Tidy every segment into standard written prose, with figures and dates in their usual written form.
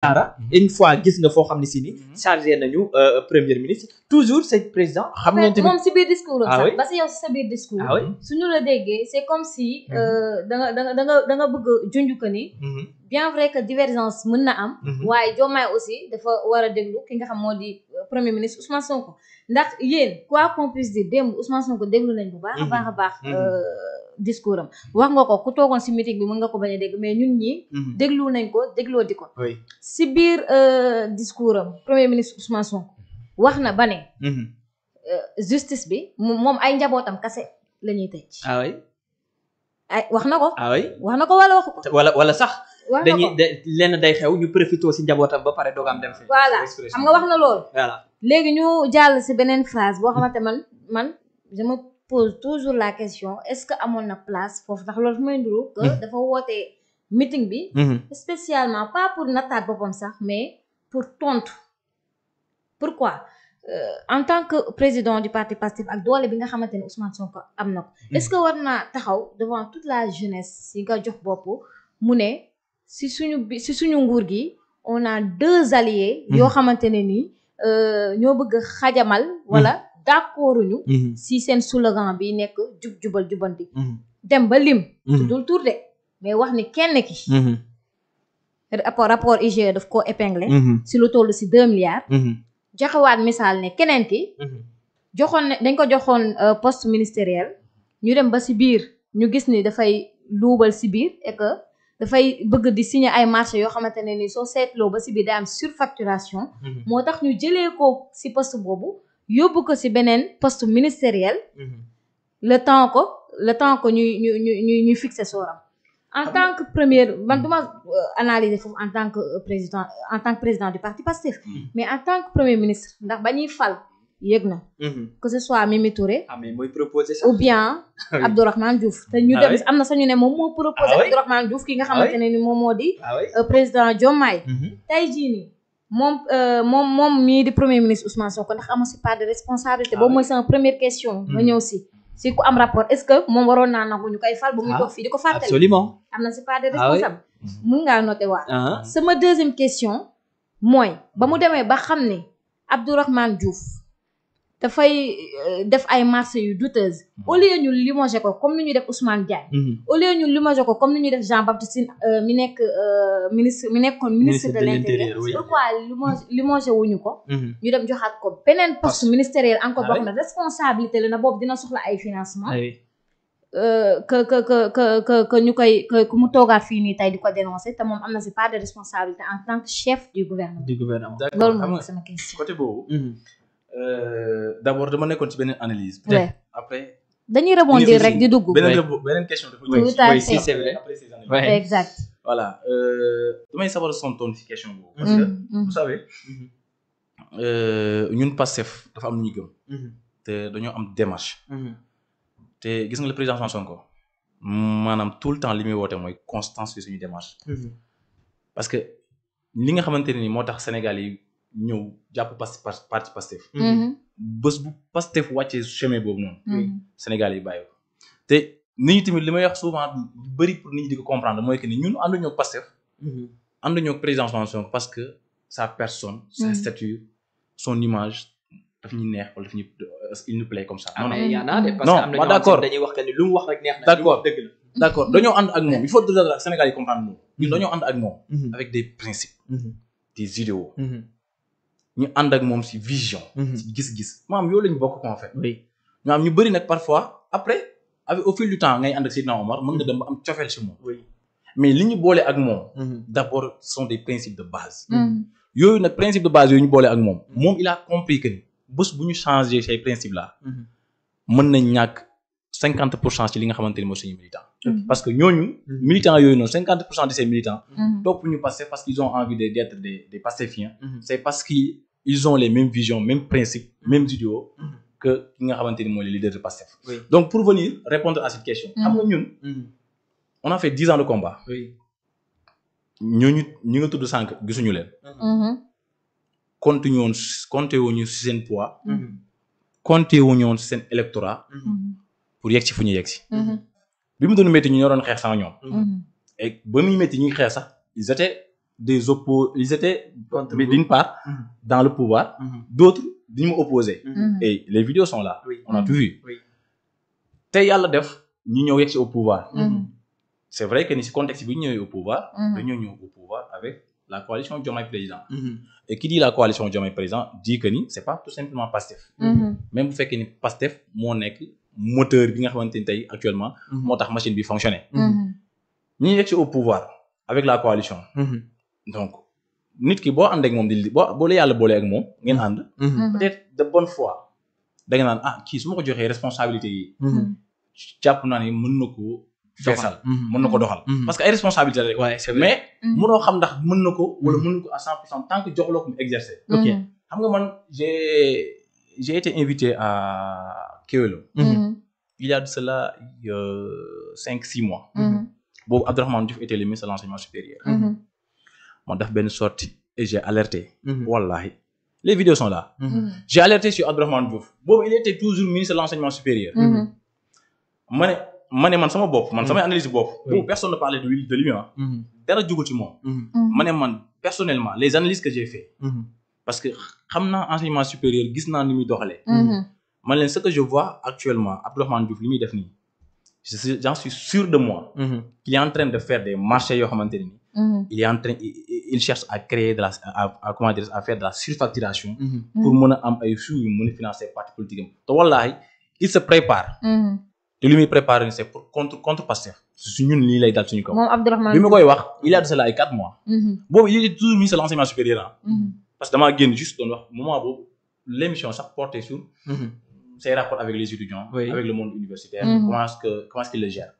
dara une fois gis nga foo xam ne si ni chargé nañu premier ministre toujours c'est président xam ngeen tamit moom si biir discours ah oui sax ba si yow si sa biir discours ah oui suñu la déggee c'est comme si da nga bëgg junj ko ni bien vrai que divergence mën na am waaye Diomaye aussi dafa war a déglu ki nga xam moo di premier ministre Ousmane Sonko ndax yéen quoi qu'on puisse dire démb Ousmane Sonko déglu nañ bu baax a baax discours am wax nga ko ku toogoon si meeting bi mën nga ko bañ a dégg mais ñun ñi déglu nañ ko dégloo di ko si biir discours am premier ministre Ousmane Sonko wax na ba ne justice bi moom ay njabootam kase la ñuy tëj ah oui ay wax na ko ah oui wax na ko wala waxu ko wala sax wax na dañuy ko lenn day xew ñu profité si njabootam ba pare doogaam dem fi voilà xam nga wax na loolu voilà léegi ñu jàll si beneen phrase boo xamante man je me pose toujours la question est-ce que amoon na place foofu ndax loolu fu may nduru que dafa woote meeting bi spécialement pas pour nattaat boppam sax mais pour tontu pourquoi en tant que président du parti Pastef ak doole bi nga xamante ne Ousmane Sonko am na ko est-ce que war naa taxaw devant toute la jeunesse si nga jox bopp mu ne si suñu nguur gi on a deux alliés yoo xamante ne nii ñoo bëgg a xajamal wala d'accorduñu si seen slogan bi nekk jub jubal jubanti dem ba lim tuddul tur de mais wax ni kenn ki rapport IGE daf koo épinglé si lu toll si 2 milliards joxewaat misaal ne keneen ki joxoon ne dañ ko joxoon poste ministériel ñu dem ba si biir ñu gis ni dafay luubal si biir et que dafay bëgg di signer ay marché yoo xamante ne ni soo seetloo ba si biir day am surfacturation moo tax ñu jëlee ko si poste boobu yóbbu ko si beneen poste ministériel le temps que ñuy fixer sooram en tant que première man duma analyser foofu en tant que président du parti Pastef mais en tant que premier ministre ndax ba ñuy fal yëg na que ce soit Mimi Touré mais mooy proposé sax ou bien Abdourahmane Diouf te ñu dem am na sañu ne moom moo proposé Abdourahmane Diouf ki nga xamante ne ni moom moo di président Diomaye tey jii nii moom mii di premier ministre Ousmane Sonko ndax amu si part de responsabilité boobu mooy sama première question ma ñëw si ku am rapport est-ce que moom waroon naa nangu ñu koy fal ba muy toog fii di ko fàttali absolument am na si part de responsable mun ngaa noté waa sama deuxième question mooy ba mu demee ba xam ne Abdourahmane Diouf dafay def ay marché yu douteuse au lieu ñu limogé ko comme ni ñu def Ousmane Diagne au lieu ñu limogé ko comme ni ñu def Jean Baptiste Tine mi nekkoon ministre de l'intérieur pourquoi limogé wuñu ko ñu dem joxaat ko beneen poste ministériel encore boo xam ne responsabilité la na boobu dina soxla ay financement que ñu koy que mu toogaat fii nii tey di ko dénoncer te moom am na si part de responsabilité en tant que chef du gouvernement loolu mooy sama question côté boobu d'abord dama nekkoon ci beneen analyse peut-être après dañuy rebondir rek di dugg beneen question dafa tout à fait c'est vrai après ces analyses exact voilà damay sabar sontoon ci question boobu parce que vous savez ñun Pastef dafa am lu ñu gëm te dañoo am démarche te gis nga le président Sonko maanaam tout le temps li muy woote mooy constance ci suñu démarche parce que li nga xamante ne ni moo tax Sénégal yi ñëw jàpp parti Pastef bés bu Pastef wàccee chemin boobu noonu Sénégal yi bàyyi ko te nit ñi tamit li may wax souvent lu bëri pour nit ñi di ko comprendre mooy que ni ñun ànduñoo ak Pastef ànduñoo ak président Sonko parce que sa personne sa stature son image daf ñu neex wala daf ñu il nous plaît comme ça. non mais y en a des parce que am na ñoo xam dañuy wax que ni lu mu wax rek neex na. d'accord dëgg la d'accord dañoo ànd ak moom il faut que Sénégal yi comprendre loolu. ñun dañoo ànd ak moom. avec des principes. des idéaux. ñu ànd ak moom ci vision. ci gis-gis maanaam yow lañu bokk en fait. oui maanaam ñu bëri nag parfois après avec au fil du temps ngay ànd ak Seydina Omar mën nga dem ba am cofeel ci moom. oui mais li ñu boole ak moom. d'abord sont des principes de base. yooyu nag principe de base yooyu ñu boole ak moom. moom il a compris que ni bés bu ñu changer ces principes là. mën nañ ñàkk 50% ci li nga xamante ni mooy suñu militant. parce que ñooñu. militants yooyu noonu 50% de ces militants. topp ñu Pastef parce qu'ils ont envie d'être des Pastefiens. c'est parce qu'ils ont les mêmes visions mêmes principes mêmes idéaux que ki nga xamante ni mooy les leaders de Pastef. donc pour venir répondre à cette question. xam nga ñun. on a fait 10 ans de combat. ñooñu ñi nga tudd sànq gisuñu leen. compté wuñu ci seen poids. compté wuñu woon ci seen électorat. pour yegg ci fu ñu yegg ci. bi mu doon métti ñu ñoo doon xeex sama ñoom. et ba muy métti ñuy xeex sax ils étaient ils étaient d'une part dans le pouvoir, d'autres dañu ma opposé. Et les vidéos sont là. On a tout vu. Tey yàlla def ñu ñëw yegg si au pouvoir. C'est vrai que ni si contexte bi ñu ñëwee au pouvoir. dañoo ñëw au pouvoir avec la coalition Diomaye Président. Et qui dit la coalition Diomaye Président dit que ni c'est pas tout simplement Pastef. Même bu fekkee ni Pastef moo nekk moteur bi nga xamante ni tey actuellement. moo tax machine bi fonctionner. ñi yegg si au pouvoir avec la coalition. donc nit ki boo ànd ak moom di boo la yàlla boole ak moom ngeen ànd. peut-être de bonne foi da nga naan kii su ma ko joxee responsabilité yi. jàpp naa ne mën na ko feesal mën na ko doxal. parce que ay responsabilité rek. mais mënoo xam ndax mën na ko wala mënu ko à 100% tant que joxloo ko mu exercer. ok xam nga man j'ai été invité à Kewelo. il y a de cela 5-6 mois. boobu Abdourahmane Diouf était le ministre de l'enseignement supérieur. ma def benn sortie et j'ai alerté. wallahi les vidéos sont là. J'ai alerté sur Abdourahmane Diouf boobu il était toujours ministre de l'enseignement supérieur. ma ne man sama bopp man samay analyse bopp. boobu personne ne parlait de lui dara jugul ci moom. ma ne man personnellement les analyses que j'ai fait. parce que xam naa enseignement supérieur gis naa ni muy doxalee. man leen ce que je vois actuellement Abdourahmane Diouf li muy def nii j'en suis sûr de moi. qu'il est en train de faire des marchés yoo xamante ne nii. il cherche à créer comment dire à faire de la surfacturation. pour mën a am ay sous yu mën a financer parti politique am te wallaahi il se prépare. te li muy préparé c'est pour contre Pastef su ñun lii lay dal suñu kaw. moom Abdourahmane bi ma koy wax il y a de cela ay 4 mois. boobu il est toujours ministre de l'enseignement supérieur parce que damaa génn juste doon wax moment boobu l'émission sax portait sur. ses rapports avec les étudiants. avec le monde universitaire. comment est-ce qu'il le gère.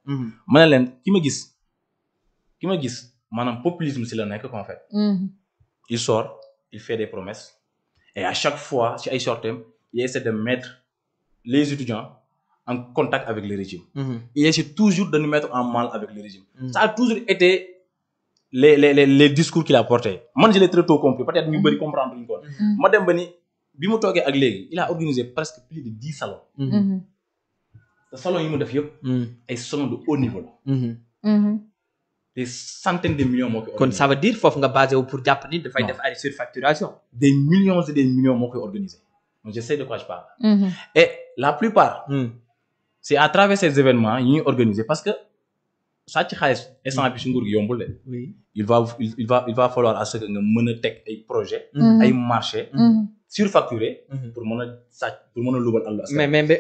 ma ne leen ki ma gis maanaam populisme si la nekk en fait. il sort il fait des promesses et à chaque fois si ay sortem il essaie de mettre les étudiants en contact avec le régime. Il essaie toujours de nous mettre en mal avec le régime. Ça a toujours été les discours qu'il a portés. Moi, je l'ai très tôt compris. Peut-être que nous comprendre une fois. Madame Bani, bimo togué ak légui, il a organisé presque plus de 10 salons. Les salons yi mu def yépp ay salons de haut niveau là. Des centaines de millions moo koy kon ça veut dire foofu nga basé wu pour jàpp ni dafay def ay surfacturation. Des millions et des millions moo koy organisé. Donc je sais de quoi je parle. Et la plupart c'est à travers ces événements yi ñuy organiser parce que sàcc xaalis instant bi su nguur gi yombul de. il va falloir à ce que nga mën a teg ay projets. ay marchés. surfacturés. pour mën a sàcc pour mën a lubal àll askan. mais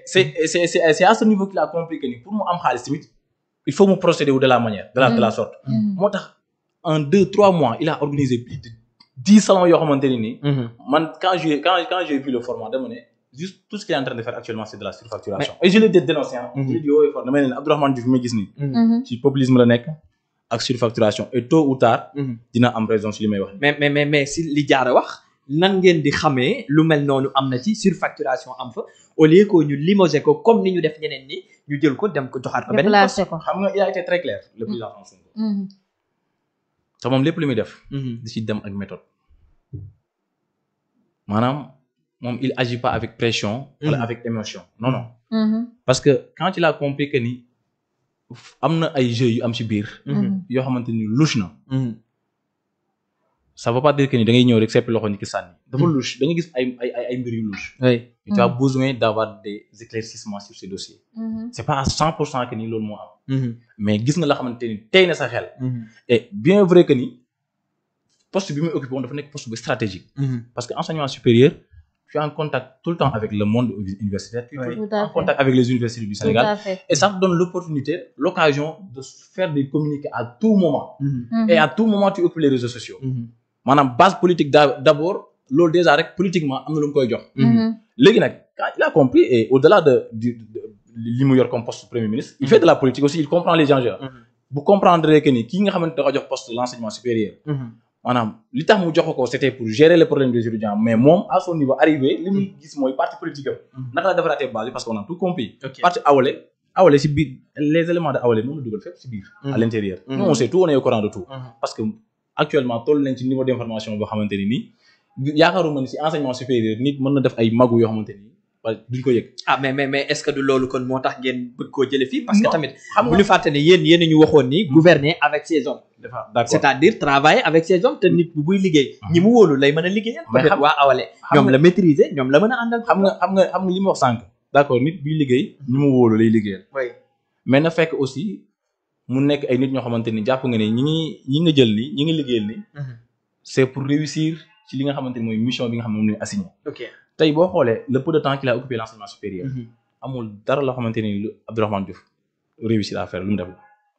c'est à ce niveau qu'il a compris que ni pour mu am xaalis tamit il faut mu procéder de la manière de la sorte. moo tax en 2-3 mois il a organisé plus de 10 salons yoo xamante ne nii. man quand j'ai vu le format dama ne juste tout ce qu'il est en train de faire actuellement c'est de la surfacturation. et je l'ai dénoncé je l'ai dit haut et fort dama ne Abdourahmane Diouf mi gis nii. ci populisme la nekk ak surfacturation et tôt ou tard. dina am raison ci li may wax. mais si li jaara wax nan ngeen di xamee lu mel noonu am na ci surfacturation am fa au lieu que ñu limoger ko comme ni ñu def ñeneen ñi ñu jël ko dem ko joxaat ko beneen poste. xam nga il a été très clair le président François Sonko. te moom lépp lu muy def. di ci dem ak méthode. maanaam moom il agit pas avec pression. wala avec émotion non. parce que quand il a compris que ni am na ay jeux yu am ci biir. yoo xamante ni louche na. ça veut pas dire que ni da ngay ñëw rek seppi loxo ni ki sànni. dafa louche da nga gis ay mbir yu louche. tu as besoin d'avoir des éclaircissements sur ces dossiers. c'est pas à 100% que ni loolu moo am. mais gis nga la xamante ni tey na sa xel. et bien vrai que ni poste bi muy occupé woon dafa nekk poste bu stratégique. parce que enseignement supérieur tu es en contact tout le temps avec le monde universitaire. tu es en contact avec les universités du Sénégal. Et ça te donne l'occasion de faire des communiqués à tout moment. Et à tout moment tu occupes les réseaux sociaux. maanaam base politique d'abord loolu déjà rek politiquement am na lu mu koy jox. léegi nag quand il a compris et au-delà de li mu yor comme poste premier ministre. il fait de la politique aussi il comprend les enjeux. bu comprendre que ni kii nga xamante ne da ko jox poste l'enseignement supérieur. maanaam li tax mu jox ko c'était pour gérer les problèmes des étudiants mais moom à son niveau arrivé li muy gis mooy parti politique am. naka la defaraatee base bi parce qu'on a tout compris. parti Awalé si biir les éléments de Awalé moom la dugal fépp si biir. à l'intérieur. nous on sait tout on est au courant de tout. parce que actuellement toll nañ ci niveau d'information boo xamante ni nii yaakaaruma ni si enseignement supérieur nit mën na def ay magu yoo xamante ni duñ ko yëg. ah mais est-ce que du loolu kon moo tax ngeen bëgg koo jëlee fii. parce que tamit bu ñu fàtte ne yéen ñu waxoon ni gouverner avec ses hommes. d'accord c'est-à-dire travailler avec ses hommes te nit bu buy liggéey. ñi mu wóolu lay mën a liggéeyal. peut-être waa awale ñoom la maîtriser ñoom la mën a àndal. xam nga li ma wax sànq. d'accord nit buy liggéey ñi mu wóolu lay liggéeyal. oui mais na fekk aussi mu nekk ay nit ñoo xamante ni jàpp nga ne ñi nga jël ni ñi nga liggéeyal ni c'est pour réussir ci li nga xamante ni mooy mission bi nga xam ne moom lañu assigné. ok tey boo xoolee le peu de temps qu'il a occupé l'enseignement supérieur. amul dara loo xamante ni lu Abdourahmane Diouf réussir à faire lu mu def.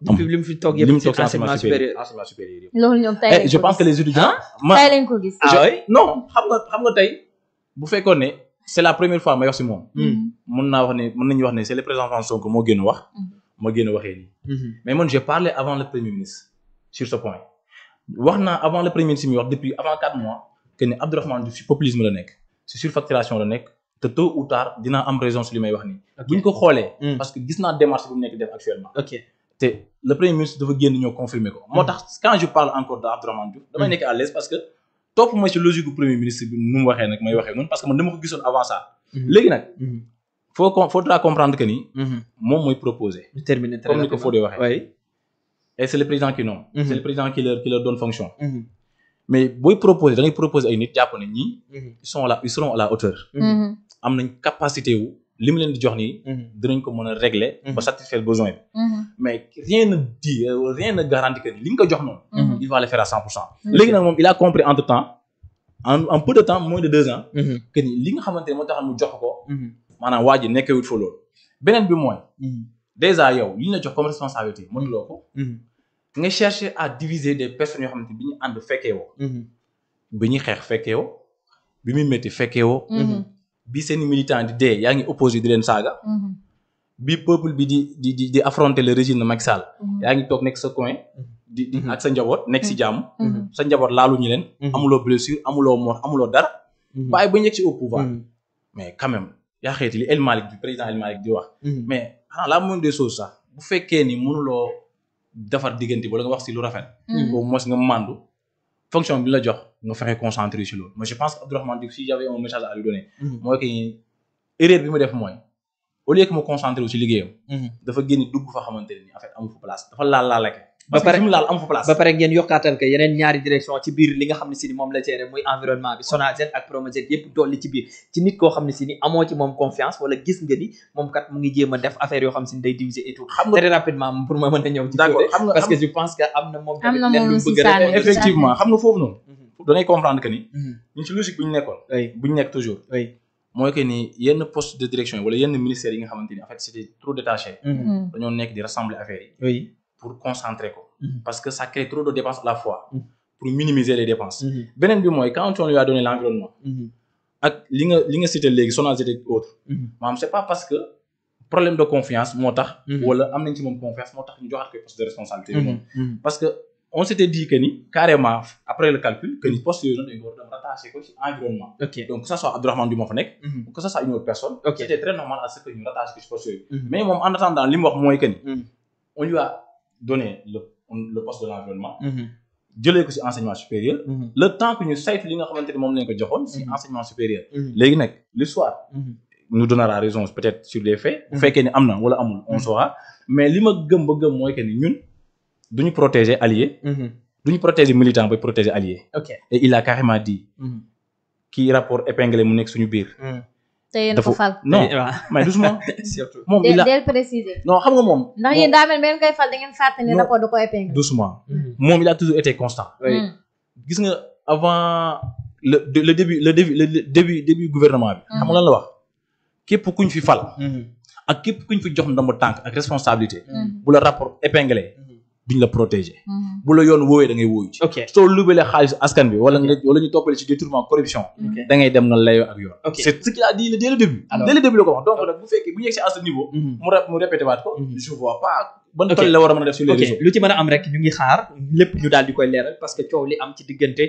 depuis li mu fi toog yëpp ci enseignement supérieur yëpp. loolu ñoom tey lañ ko je pense que les étudiants. tey lañ ko gis. non xam nga tey bu fekkoon ne c'est la première fois may wax si moom. mën nañu wax ne c'est le président Sonko moo génn wax. moo génn waxee nii. mais man j'ai parlé avant le premier ministre sur ce point. wax naa avant le premier ministre mi wax depuis avant 4 mois que ne Abdourahmane Diouf si populisme la nekk si surfacturation la nekk te tôt ou tard dinaa am raison si li may wax nii. buñ ko xoolee. parce que gis naa démarche bu mu nekk def actuellement. ok te le premier ministre dafa génn ñoo confirmer ko. moo tax quand je parle encore de Abdourahmane Diouf damay nekk à l'aise parce que topp ma si logique bu premier ministre bi nu mu waxee nag may waxee noonu parce que man dama ko gisoon avant ça. léegi nag. faudra comprendre que ni. moom mooy proposer. terminer comme ni ko Fodé waxee. oui. et c'est le président qui nomme. c'est le président qui leur donne fonction. mais booy proposer da ngay proposer ay nit jàpp ne ñii. ils seront à la hauteur. am nañ capacité wu li mu leen di jox nii. dinañ ko mën a régler. ba satisfaire besoin bi. mais rien ne garantit que ni li nga ko jox noonu. il va le faire à 100%. léegi nag moom il a compris entre temps en peu de temps moins de 2 ans. que ni li nga xamante ne moo tax mu jox ko. maanaam waa ji nekkewut fa loolu. beneen bi mooy. déjà yow li ñu la jox comme responsabilité mënuloo ko. nga chercher à diviser des personnes yoo xamante ni bi ñu ànd fekkee woo. bi ñuy xeex fekkee woo. bi muy métti fekkee woo. bi seen militant di dee yaa ngi opposé di leen saaga. bi peuple bi di affronter le régime de Macky Sall. yaa ngi toog nekk sa coin. di ak sa njaboot nekk si jàmm. sa njaboot laaluñu leen. amuloo blessure amuloo mort amuloo dara. waaye ba ñu yegg si au pouvoir. mais quand même yaa xeeti li El Malick bi président El Malick di wax. mais xanaa la moindre des choses sax bu fekkee ni mënuloo defar diggante wala nga wax si lu rafet. au moins nga màndu fonction bi la jox nga fexe concentré si loolu. mais je pense que Abdourahmane Diouf si j'avais un message à lui donner. mooy que erreur bi mu def mooy au lieu que mu concentré wu si liggéeyam. dafa génn dugg fa xamante ne ni en fait amu fa place dafa laal ba pare mu laal amu fa place. ba pare ngeen yokkaatal que yeneen ñaari direction ci biir li nga xam ne si ni moom la géré muy environnement bi SONAGED ak PROMOGED yëpp dolli ci biir ci nit koo xam ne si ni amoo ci moom confiance wala gis nga ni moom kat mu ngi jéem a def affaire yoo xam si ni day diviser et tout. xam nga très rapidement pour ma mën a ñëw ci parce que je pense que am na moom tamit leen lu bëgg a effectivement xam nga foofu noonu dangay comprendre que ni ñun ci logique bu ñu nekkoon bu ñu nekk toujours mooy que ni yenn poste de direction wala yenn ministères yi nga xamante ni en fait c'était trop détaché dañoo nekk di rassembler affaires yi pour concentrer ko parce que ça crée trop de dépenses à la fois pour minimiser les dépenses beneen bi mooy quand on lui a donné l'environnement ak li nga cité léegi SONAGED et autres maanaam c'est pas parce que problème de confiance moo tax wala am nañ ci moom confiance moo tax ñu joxaat koy poste de responsabilité bi moom parce que on s'était dit que ni carrément après le calcul que ni poste yooyu noonu dañ ko war a rattaché ko ci environnement donc que ça soit Abdourahmane Diouf moo fa nekk ou que ça soit une autre personne c'était très normal à ce que ñu rattaché ko ci poste yooyu mais moom en attendant li mu wax mooy que ni on lui a donné le poste de l'environnement jëlee ko ci enseignement supérieur le temps que ñu saytu li nga xamante ni moom lañ ko joxoon ci enseignement supérieur léegi nag l'histoire nous donnera raison peut-être sur les faits bu fekkee ni am na wala amul on saura mais li ma gëm ba gëm mooy que ni ñun duñu protéger allié duñu protéger militant bay protéger allié et il a carrément dit kii rapport épinglé mu nekk suñu biir te yéen ko fal non mais doucement surtout moom il a del préciser non xam nga moom ndax yéen daa mel ngeen koy fal da ngeen fàtte ni rapport da ko épinglé doucement moom il a toujours été constant gis nga avant le début gouvernement bi xam nga lan la wax képp kuñ fi fal ak képp kuñ fi jox ndomb tànk ak responsabilité bu la rapport épinglé duñ la protéger bu la yoon woowee da ngay wóoyu ci soo lubalee xaalis askan bi wala ñu toppale ci détournement corruption da ngay dem nga layoo ak yoon c'est ce qu'il a dit dès le début la ko wax donc nag bu fekkee bu ñu yegg si à ce niveau mu répété waat ko je vois pas ban tool la war a mën a def sur les réseaux lu ci mën a am rek ñu ngi xaar lépp ñu daal di koy leeral parce que coow li am ci diggante